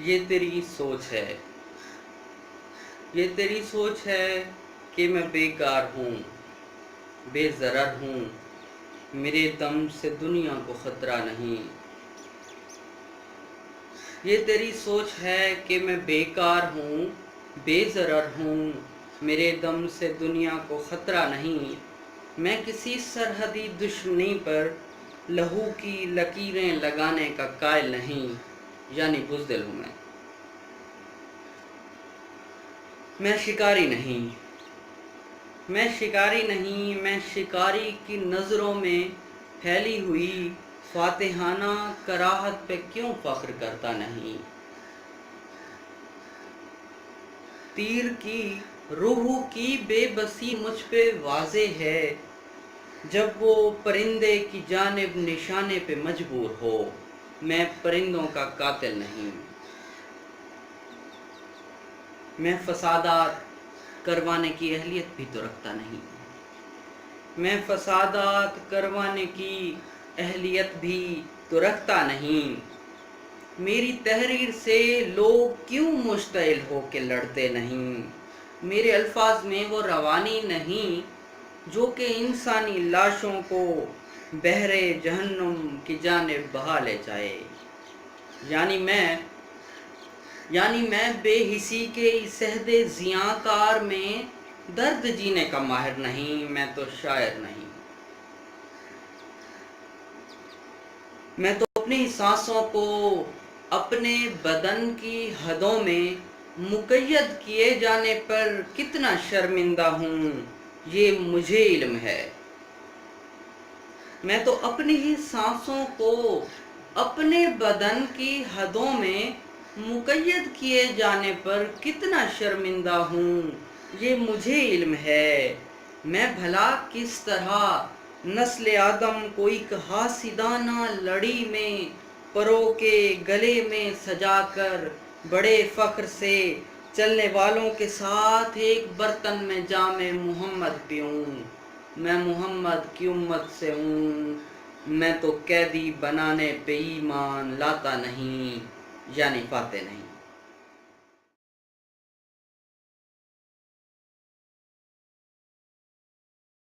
یہ تیری سوچ ہے، یہ تیری سوچ ہے کہ میں بیکار ہوں، بے ضرر ہوں، میرے دم سے دنیا کو خطرہ نہیں۔ یہ تیری سوچ ہے کہ میں بیکار ہوں، بے ضرر ہوں، میرے دم سے دنیا کو خطرہ نہیں۔ میں کسی سرحدی دشمنی پر لہو کی لکیریں لگانے کا قائل نہیں، یعنی بزدل ہوں میں شکاری نہیں، میں شکاری نہیں، میں شکاری کی نظروں میں پھیلی ہوئی فاتحانہ کراہت پہ کیوں فخر کرتا نہیں۔ تیر کی روح کی بے بسی مجھ پہ واضح ہے، جب وہ پرندے کی جانب نشانے پہ مجبور ہو۔ میں پرندوں کا قاتل نہیں، میں فسادات کروانے کی اہلیت بھی تو رکھتا نہیں، میں فسادات کروانے کی اہلیت بھی تو رکھتا نہیں۔ میری تحریر سے لوگ کیوں مشتعل ہو کے لڑتے نہیں؟ میرے الفاظ میں وہ روانی نہیں جو کہ انسانی لاشوں کو بحر جہنم کی جانب بہا لے جائے۔ یعنی میں بے حسی کے اس عہد زیاں کار میں درد جینے کا ماہر نہیں، میں تو شاعر نہیں۔ میں تو اپنی سانسوں کو اپنے بدن کی حدوں میں مقید کیے جانے پر کتنا شرمندہ ہوں، یہ مجھے علم ہے۔ میں تو اپنی ہی سانسوں کو اپنے بدن کی حدوں میں مقید کیے جانے پر کتنا شرمندہ ہوں، یہ مجھے علم ہے۔ میں بھلا کس طرح نسل آدم کو ایک حاسدانہ لڑی میں پرو کے گلے میں سجا کر بڑے فخر سے چلنے والوں کے ساتھ ایک برتن میں جام محمد پیوں۔ میں محمد کی امت سے ہوں، میں تو قیدی بنانے پہ ایمان لاتا نہیں، یعنی پاتے نہیں۔